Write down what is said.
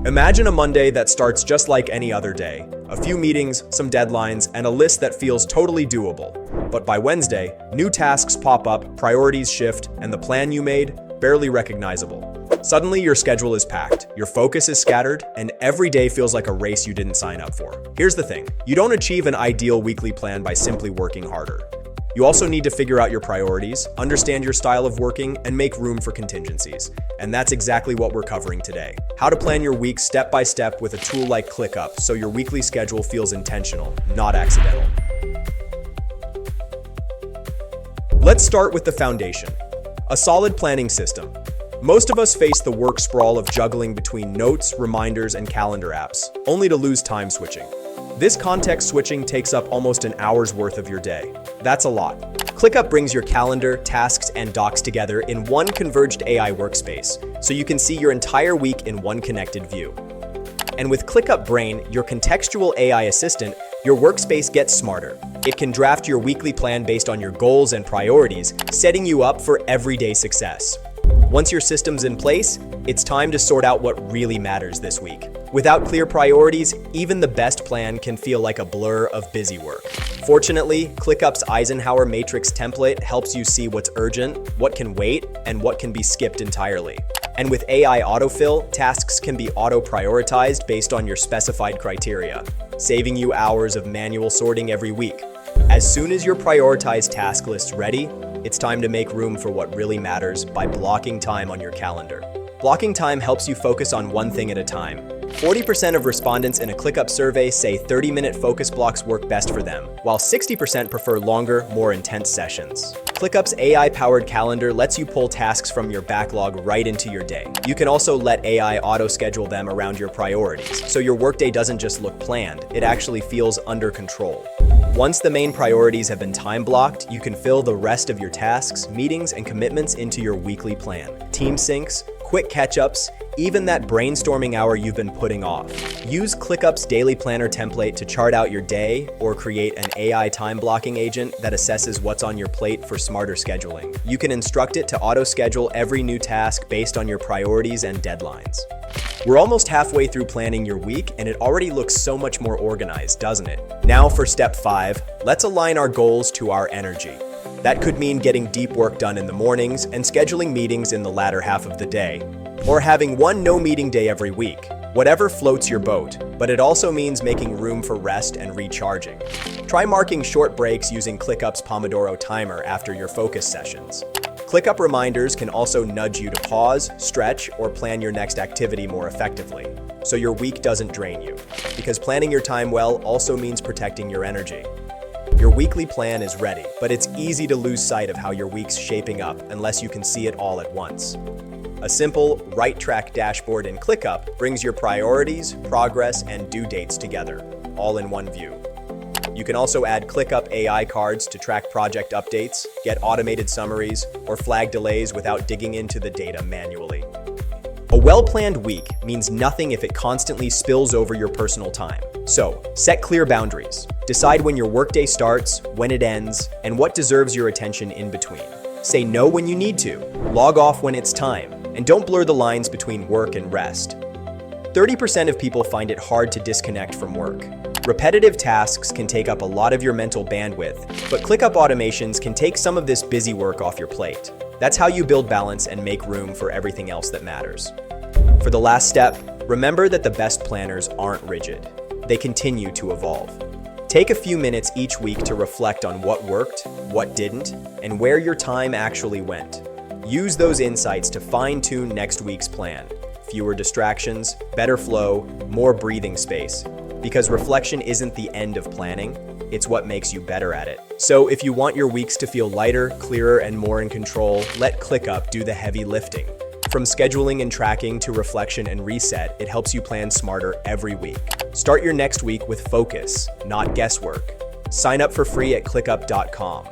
Imagine a Monday that starts just like any other day. A few meetings, some deadlines, and a list that feels totally doable. But by Wednesday, new tasks pop up, priorities shift, and the plan you made, barely recognizable. Suddenly, your schedule is packed, your focus is scattered, and every day feels like a race you didn't sign up for. Here's the thing, you don't achieve an ideal weekly plan by simply working harder. You also need to figure out your priorities, understand your style of working, and make room for contingencies. And that's exactly what we're covering today. How to plan your week step by step with a tool like ClickUp so your weekly schedule feels intentional, not accidental. Let's start with the foundation. A solid planning system. Most of us face the work sprawl of juggling between notes, reminders, and calendar apps, only to lose time switching. This context switching takes up almost an hour's worth of your day. That's a lot. ClickUp brings your calendar, tasks, and docs together in one converged AI workspace, so you can see your entire week in one connected view. And with ClickUp Brain, your contextual AI assistant, your workspace gets smarter. It can draft your weekly plan based on your goals and priorities, setting you up for everyday success. Once your system's in place, it's time to sort out what really matters this week. Without clear priorities, even the best plan can feel like a blur of busy work. Fortunately, ClickUp's Eisenhower matrix template helps you see what's urgent, what can wait, and what can be skipped entirely. And with AI autofill, tasks can be auto-prioritized based on your specified criteria, saving you hours of manual sorting every week. As soon as your prioritized task list's ready, it's time to make room for what really matters by blocking time on your calendar. Blocking time helps you focus on one thing at a time. 40% of respondents in a ClickUp survey say 30-minute focus blocks work best for them, while 60% prefer longer, more intense sessions. ClickUp's AI-powered calendar lets you pull tasks from your backlog right into your day. You can also let AI auto-schedule them around your priorities, so your workday doesn't just look planned, it actually feels under control. Once the main priorities have been time-blocked, you can fill the rest of your tasks, meetings, and commitments into your weekly plan. Team syncs, quick catch-ups, even that brainstorming hour you've been putting off. Use ClickUp's daily planner template to chart out your day or create an AI time-blocking agent that assesses what's on your plate for smarter scheduling. You can instruct it to auto-schedule every new task based on your priorities and deadlines. We're almost halfway through planning your week, and it already looks so much more organized, doesn't it? Now for step 5, let's align our goals to our energy. That could mean getting deep work done in the mornings and scheduling meetings in the latter half of the day, or having one no-meeting day every week. Whatever floats your boat, but it also means making room for rest and recharging. Try marking short breaks using ClickUp's Pomodoro timer after your focus sessions. ClickUp Reminders can also nudge you to pause, stretch, or plan your next activity more effectively, so your week doesn't drain you. Because planning your time well also means protecting your energy. Your weekly plan is ready, but it's easy to lose sight of how your week's shaping up unless you can see it all at once. A simple, right-track dashboard in ClickUp brings your priorities, progress, and due dates together, all in one view. You can also add ClickUp AI cards to track project updates, get automated summaries, or flag delays without digging into the data manually. A well-planned week means nothing if it constantly spills over your personal time. So, set clear boundaries. Decide when your workday starts, when it ends, and what deserves your attention in between. Say no when you need to, log off when it's time, and don't blur the lines between work and rest. 30% of people find it hard to disconnect from work. Repetitive tasks can take up a lot of your mental bandwidth, but ClickUp automations can take some of this busy work off your plate. That's how you build balance and make room for everything else that matters. For the last step, remember that the best planners aren't rigid. They continue to evolve. Take a few minutes each week to reflect on what worked, what didn't, and where your time actually went. Use those insights to fine-tune next week's plan. Fewer distractions, better flow, more breathing space. Because reflection isn't the end of planning, it's what makes you better at it. So if you want your weeks to feel lighter, clearer, and more in control, let ClickUp do the heavy lifting. From scheduling and tracking to reflection and reset, it helps you plan smarter every week. Start your next week with focus, not guesswork. Sign up for free at ClickUp.com.